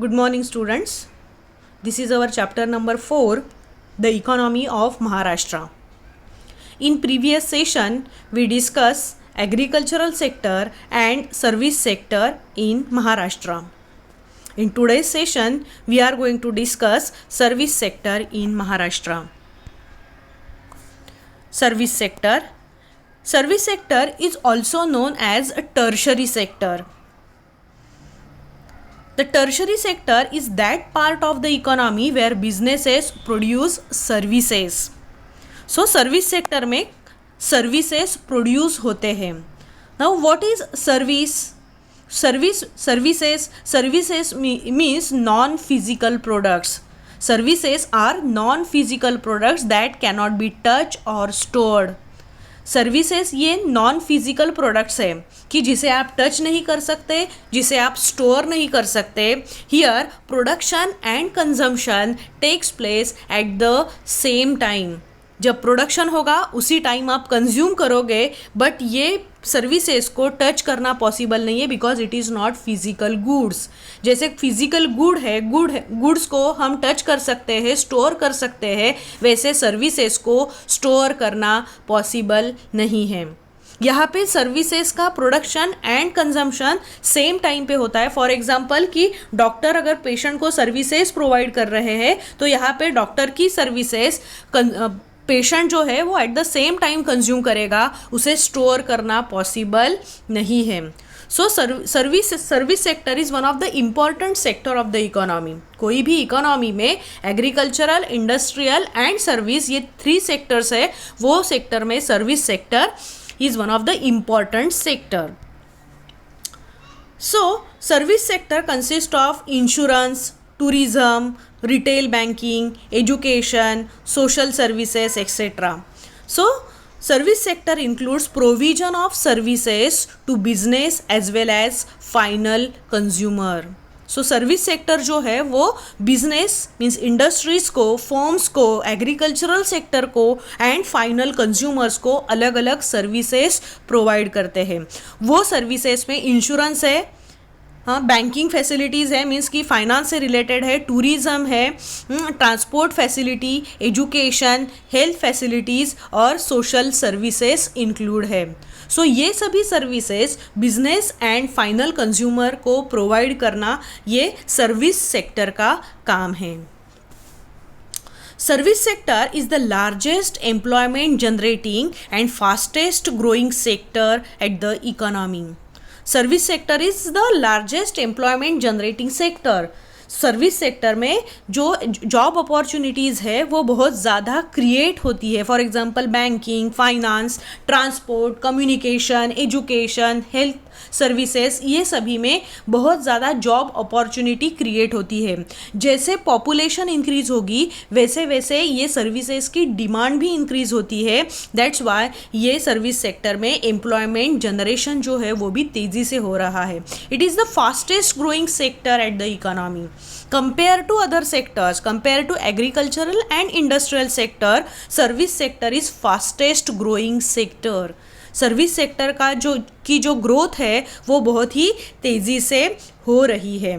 Good morning, students. This is our chapter number 4, the economy of Maharashtra. In previous session, we discussed agricultural sector and service sector in Maharashtra. In today's session, we are going to discuss service sector in Maharashtra. Service sector. Service sector is also known as a tertiary sector. The tertiary sector is that part of the economy where businesses produce services. So service sector में services produce होते हैं. Now what is service? Services means non-physical products. Services are non-physical products that cannot be touched or stored. Services ये non physical products है कि जिसे आप touch नहीं कर सकते, जिसे आप स्टोर नहीं कर सकते. Here production and consumption takes place at the same time. जब प्रोडक्शन होगा उसी टाइम आप कंज्यूम करोगे, बट ये सर्विसेज को टच करना पॉसिबल नहीं है because it is not physical goods. जैसे फिजिकल गुड्स को हम टच कर सकते हैं, स्टोर कर सकते हैं, वैसे सर्विसेज को स्टोर करना पॉसिबल नहीं है. यहाँ पे सर्विसेज का production and consumption same time पे होता है. फॉर एग्जांपल कि डॉक्टर अगर पेशेंट को सर्विसेज प्रोवाइड कर रहे हैं तो यहाँ पे डॉक्टर की सर्विसेज पेशेंट जो है वो eight the same time consume करेगा, उसे स्टोर करना पॉसिबल नहीं है. So service sector is one of the important sector of the economy. कोई भी इकोनॉमी में एग्रीकल्चरल, इंडस्ट्रियल एंड सर्विस, ये 3 सेक्टर्स है. वो सेक्टर में service sector is one of the important sector. So service sector consist of insurance, tourism, retail banking, education, social services, etc. So, service sector includes provision of services to business as well as final consumer. So, service sector जो है वो business means industries को, firms को, agricultural sector को and final consumers को अलग अलग services provide करते हैं. वो services में insurance है, हाँ, बैंकिंग फैसिलिटीज़ है मीन्स कि फाइनेंस से रिलेटेड है, टूरिज़्म है, transport facility, education, health facilities और सोशल सर्विसेज इंक्लूड है. सो ये सभी services business and final consumer को प्रोवाइड करना ये सर्विस सेक्टर का काम है. Service sector is the largest employment generating and fastest growing sector at the economy. Service sector is the largest employment generating sector. Service sector में जो job opportunities है वो बहुत ज़्यादा क्रिएट होती है. For example banking, finance, transport, communication, education, health services, ये सभी में बहुत ज़्यादा जॉब अपॉर्चुनिटी क्रिएट होती है. जैसे पॉपुलेशन इंक्रीज़ होगी वैसे वैसे ये सर्विसेज की डिमांड भी इंक्रीज़ होती है. दैट्स वाई ये सर्विस सेक्टर में एम्प्लॉयमेंट जनरेशन जो है वो भी तेज़ी से हो रहा है. It is the fastest growing sector at the economy. Compared to other sectors, compared to agricultural and industrial sector, service sector is fastest growing sector. Service sector का जो ग्रोथ है वो बहुत ही तेज़ी से हो रही है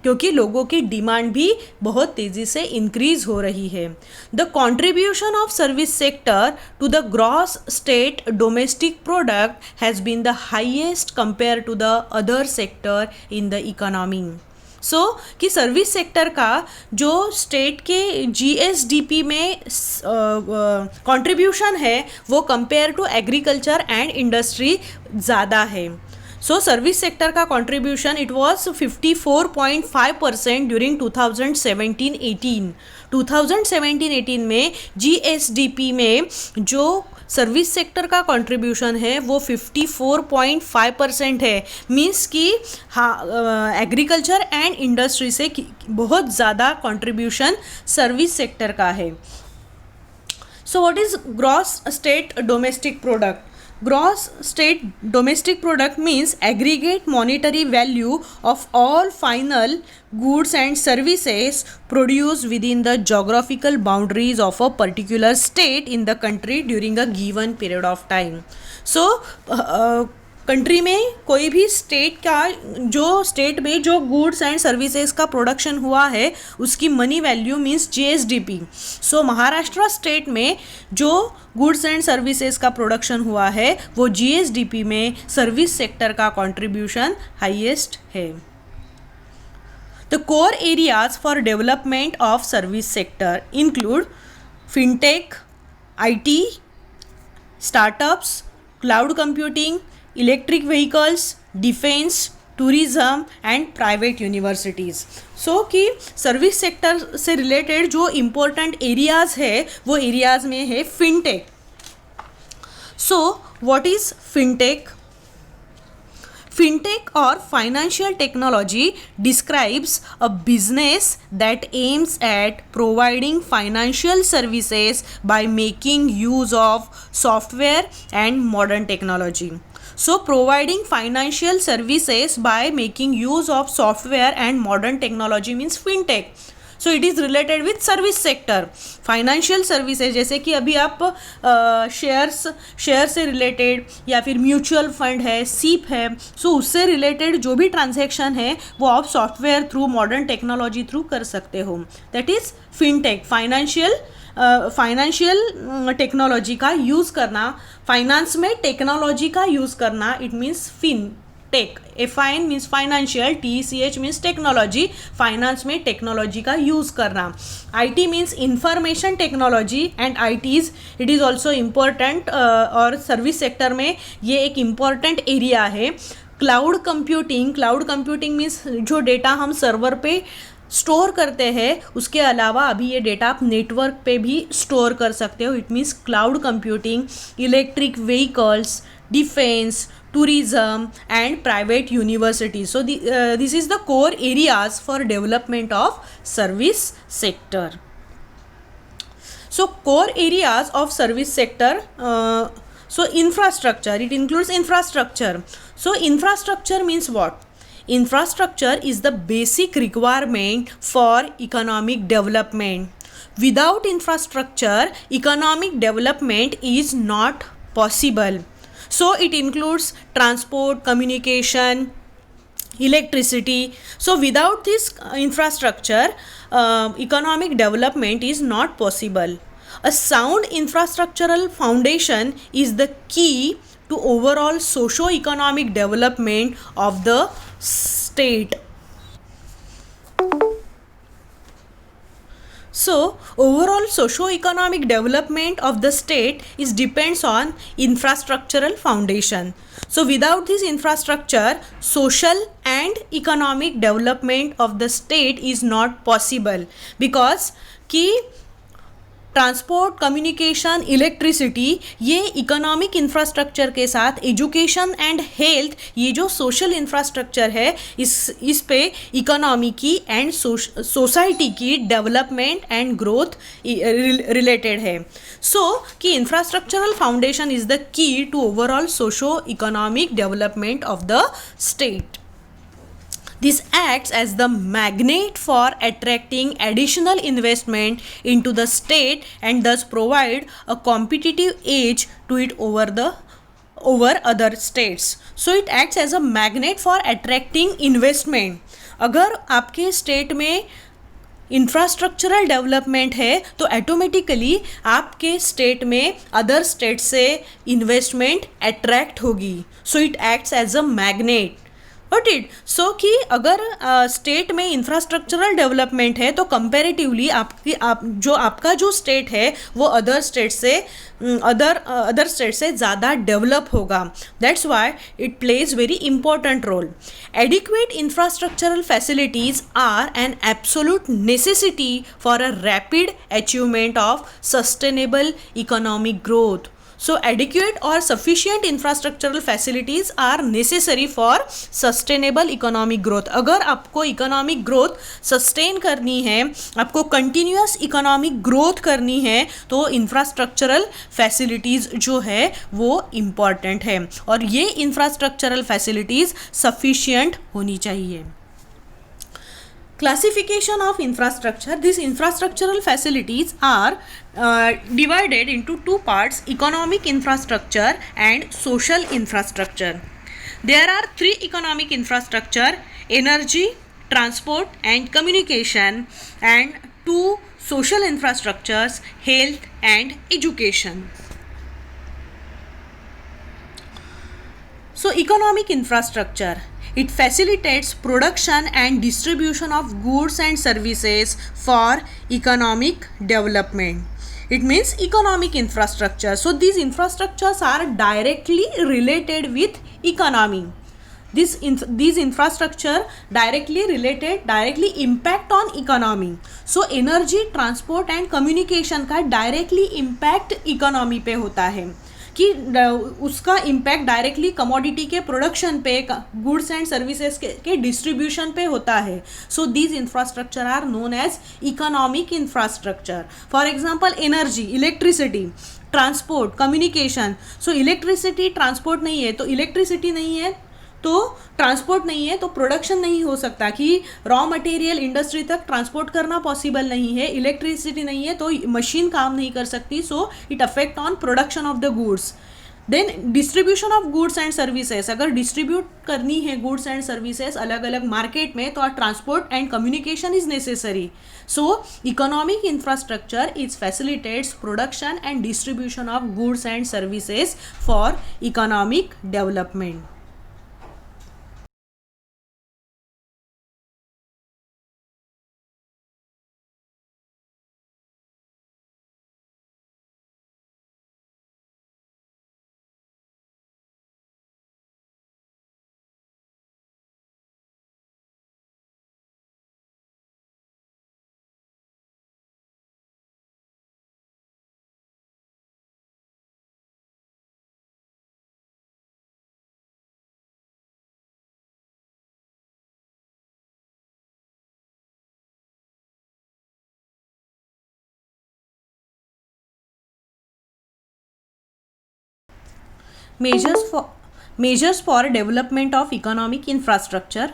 क्योंकि लोगों की डिमांड भी बहुत तेज़ी से इंक्रीज़ हो रही है. The contribution of service sector to the gross state domestic product has been the highest compare to the other sector in the economy. So कि सर्विस सेक्टर का जो स्टेट के GSDP में कंट्रीब्यूशन है वो compare to agriculture and industry ज़्यादा है. So service sector का कंट्रीब्यूशन इट वाज 54.5% ड्यूरिंग 2017-18. 2017-18 में GSDP में जो सर्विस सेक्टर का कंट्रीब्यूशन है वो 54.5% है. मीन्स कि हाँ, एग्रीकल्चर एंड इंडस्ट्री से बहुत ज़्यादा कंट्रीब्यूशन सर्विस सेक्टर का है. So what is gross state domestic product? Gross state domestic product means aggregate monetary value of all final goods and services produced within the geographical boundaries of a particular state in the country during a given period of time. So country में कोई भी state का जो state में जो goods and services का production हुआ है उसकी मनी वैल्यू मीन्स जीएसडीपी. सो महाराष्ट्र स्टेट में जो गुड्स एंड सर्विसेज का प्रोडक्शन हुआ है वो जीएसडीपी में सर्विस सेक्टर का कंट्रीब्यूशन हाईएस्ट है. The core areas for development of service sector include fintech, IT, startups, cloud computing, electric vehicles, defense, tourism and private universities. So कि service sector से related जो important areas है वो areas में है fintech. So what is fintech? Fintech or financial technology describes a business that aims at providing financial services by making use of software and modern technology. So, providing financial services by making use of software and modern technology means fintech. So it is related with service sector. Financial services जैसे कि अभी आप share से related या फिर mutual fund है, सीप है, सो उससे रिलेटेड जो भी ट्रांजैक्शन है वो आप software through modern technology through कर सकते हो. That is fintech. Financial technology का यूज़ करना, फाइनेंस में टेक्नोलॉजी का यूज़ करना, it means tech. FIN means financial, TECH means technology, finance में टेक्नोलॉजी का यूज़ करना. IT means information technology and ITs it is also important और service sector में ये एक इम्पॉर्टेंट एरिया है. क्लाउड कंप्यूटिंग मीन्स जो डेटा हम सर्वर पे स्टोर करते हैं उसके अलावा अभी ये डेटा आप नेटवर्क पे भी स्टोर कर सकते हो. It means cloud computing, electric vehicles, defence, tourism and private universities. So this is the core areas for development of service sector. So core areas of service sector, so infrastructure, it includes infrastructure. So infrastructure means what? Infrastructure is the basic requirement for economic development. Without infrastructure, economic development is not possible. So it includes transport, communication, electricity. So without this infrastructure, economic development is not possible. A sound infrastructural foundation is the key to overall socio-economic development of the state. So overall socio-economic development of the state is depends on infrastructural foundation. So without this infrastructure, social and economic development of the state is not possible because कि transport, communication, electricity ये economic infrastructure के साथ education and health ये जो social infrastructure है इस पे economy की एंड सोसाइटी की डेवलपमेंट एंड ग्रोथ रिलेटेड है. सो कि infrastructural foundation is the key to overall socio economic development of the state. This acts as the magnet for attracting additional investment into the state and thus provide a competitive edge to it over other states. So it acts as a magnet for attracting investment. अगर आपके state में infrastructural development है तो automatically आपके state में other state से investment attract होगी. So it acts as a magnet. Got it? So कि अगर स्टेट में इंफ्रास्ट्रक्चरल डेवलपमेंट है तो कंपेरेटिवली आपका जो स्टेट है वो अदर स्टेट से ज़्यादा डेवलप होगा. That's why it plays very important role. Adequate infrastructural facilities are an absolute necessity for a rapid achievement of sustainable economic growth. So adequate or sufficient infrastructural facilities are necessary for sustainable economic growth. अगर आपको economic growth sustain करनी है, आपको continuous economic growth करनी है तो infrastructural facilities जो है वो important है और ये infrastructural facilities sufficient होनी चाहिए. Classification of infrastructure. These infrastructural facilities are divided into two parts: economic infrastructure and social infrastructure. There are three economic infrastructure: energy, transport and communication, and two social infrastructures: health and education. So economic infrastructure, it facilitates production and distribution of goods and services for economic development. It means economic infrastructure. So these infrastructures are directly related with economy. These infrastructure directly impact on economy. So energy, transport and communication का directly impact economy पे होता है कि उसका impact directly commodity के production पे, goods and services के distribution पे होता है. So these infrastructure are known as economic infrastructure. For example energy, electricity, transport, communication. So electricity, transport नहीं है तो इलेक्ट्रिसिटी नहीं है तो ट्रांसपोर्ट नहीं है तो प्रोडक्शन नहीं हो सकता, कि रॉ मटेरियल इंडस्ट्री तक ट्रांसपोर्ट करना पॉसिबल नहीं है. इलेक्ट्रिसिटी नहीं है तो मशीन काम नहीं कर सकती. So it affect on production of the goods. Then distribution of goods and services, अगर डिस्ट्रीब्यूट करनी है गुड्स एंड सर्विसेज अलग अलग मार्केट में तो transport and communication is necessary. So economic infrastructure is facilitates production and distribution of goods and services for economic development. Measures for development of economic infrastructure.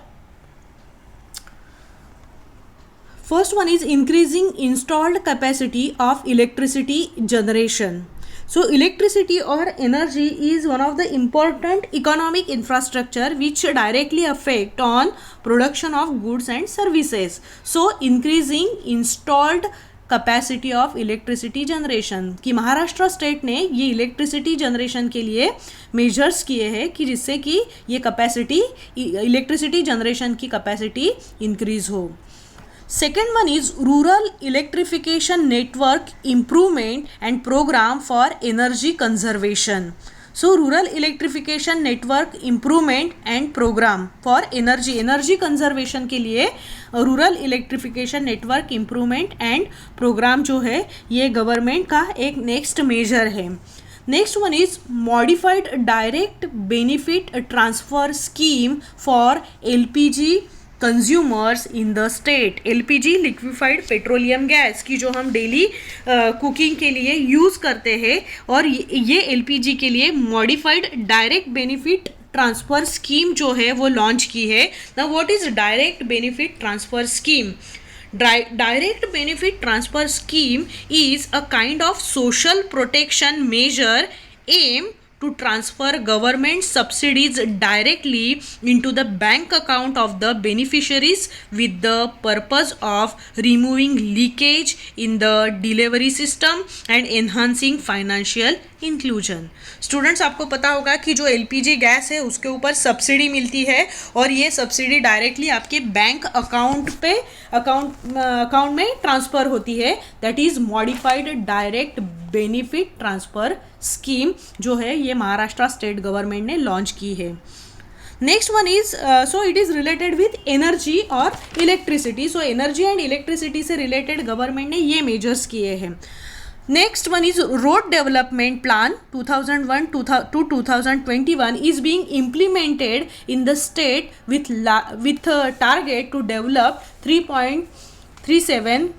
First one is increasing installed capacity of electricity generation. So electricity or energy is one of the important economic infrastructure which directly affect on production of goods and services. So increasing installed capacity of electricity generation, कि Maharashtra state ने ये electricity generation के लिए measures किए हैं कि जिससे कि ये कैपेसिटी, इलेक्ट्रिसिटी जनरेशन की कैपेसिटी इंक्रीज हो. Second one is rural electrification network improvement and program for energy conservation. So rural electrification network improvement and program for energy conservation के लिए rural electrification network improvement and program जो है ये government का एक next major है. Next one is modified direct benefit transfer scheme for LPG consumers in the state. LPG liquefied petroleum gas की जो हम डेली कुकिंग के लिए यूज़ करते हैं, और ये LPG के लिए modified direct benefit transfer scheme जो है वो लॉन्च की है. Now what is direct benefit transfer scheme? Direct benefit transfer scheme is a kind of social protection measure aimed to transfer government subsidies directly into the bank account of the beneficiaries with the purpose of removing leakage in the delivery system and enhancing financial inclusion. Students, आपको पता होगा कि जो LPG gas है उसके ऊपर subsidy मिलती है और ये सब्सिडी डायरेक्टली आपके बैंक अकाउंट में ट्रांसफ़र होती है. That is modified direct benefit transfer scheme जो है ये महाराष्ट्र स्टेट गवर्नमेंट ने लॉन्च की है. Next one is so it is related with energy और electricity. So energy and electricity से रिलेटेड गवर्नमेंट ने ये मेजर्स किए हैं. Next one is Road Development Plan 2001 to 2021 is being implemented in the state with a target to develop 3.37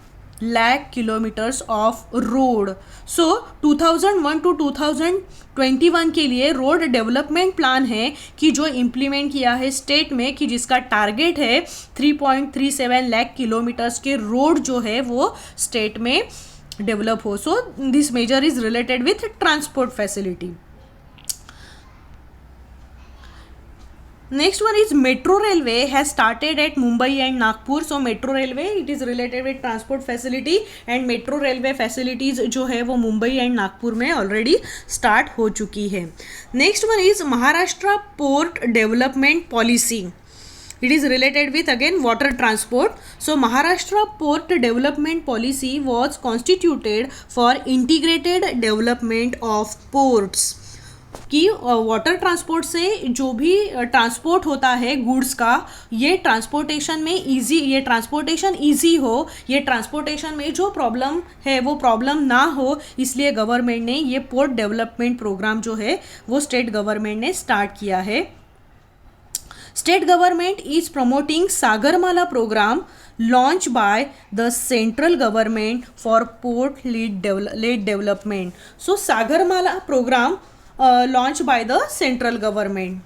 lakh kilometers of road. So 2001 to 2021 के लिए road development plan है कि जो इम्प्लीमेंट किया है स्टेट में, कि जिसका टारगेट है 3.37 लाख किलोमीटर्स के रोड जो है वो स्टेट में डेवलप हो. So this measure is related with transport facility. Next one is metro railway has started at Mumbai and Nagpur. So metro railway it is related with transport facility and metro railway facilities जो है वो Mumbai and Nagpur में already start हो चुकी है. Next one is Maharashtra port development policy. It is related with again water transport. So Maharashtra Port Development Policy was constituted for integrated development of ports. कि water transport से जो भी ट्रांसपोर्ट होता है गुड्स का, ये ट्रांसपोर्टेशन में ईजी, ये ट्रांसपोर्टेशन ईजी हो, ये ट्रांसपोर्टेशन में जो प्रॉब्लम है वो प्रॉब्लम ना हो, इसलिए गवर्नमेंट ने ये पोर्ट डेवलपमेंट प्रोग्राम जो है वो स्टेट गवर्नमेंट ने स्टार्ट किया है. State government is promoting Sagarmala program launched by the central government for port led development. So Sagarmala program launched by the central government.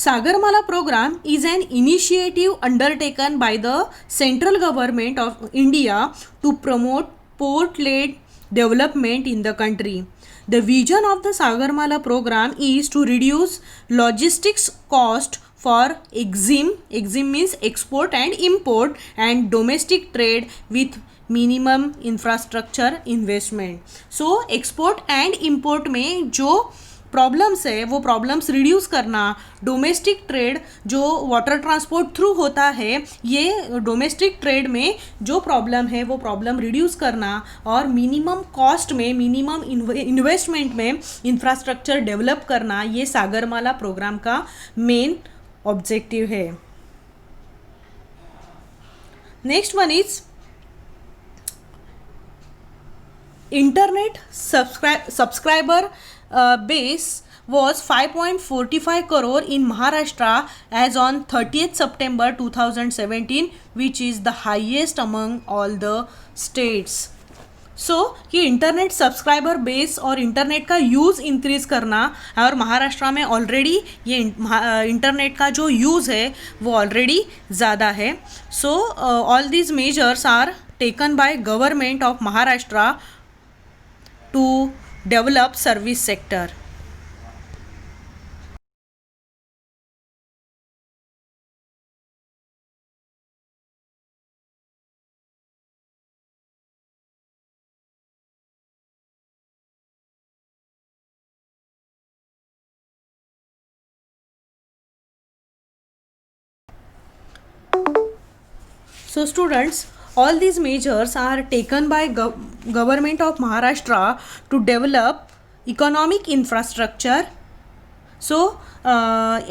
Sagarmala program is an initiative undertaken by the central government of India to promote port-led development in the country. The vision of the Sagarmala program is to reduce logistics cost for EXIM means export and import, and domestic trade with minimum infrastructure investment. So export and import में जो problems है वो problems reduce करना, domestic trade जो water transport through होता है, ये domestic trade में जो प्रॉब्लम है वो प्रॉब्लम रिड्यूस करना, और मिनिमम कॉस्ट में मिनिमम इन्वेस्टमेंट में इंफ्रास्ट्रक्चर डेवलप करना, ये सागरमाला प्रोग्राम का मेन ऑब्जेक्टिव है. Next one is internet subscriber base was 5.45 crore in Maharashtra as on 30th September 2017, which is the highest among all the states. सो कि internet subscriber base और internet का use increase करना, और महाराष्ट्र में already ये internet का जो यूज़ है वो ऑलरेडी ज़्यादा है. So all these measures are taken by government of Maharashtra to develop service sector. So students, all these measures are taken by government of Maharashtra to develop economic infrastructure. So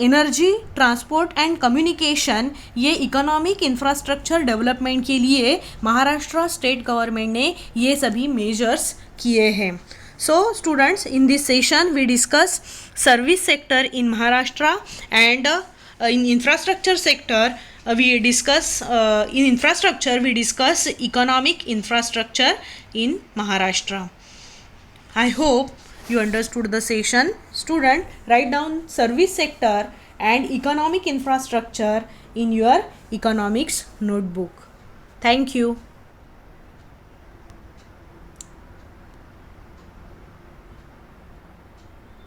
energy, transport and communication, ये economic infrastructure development के लिए Maharashtra state government ने ये सभी measures किए हैं. So students, in this session we discuss service sector in Maharashtra and in infrastructure sector we discuss in infrastructure, we discuss economic infrastructure in Maharashtra. I hope you understood the session. Student, write down service sector and economic infrastructure in your economics notebook. Thank you.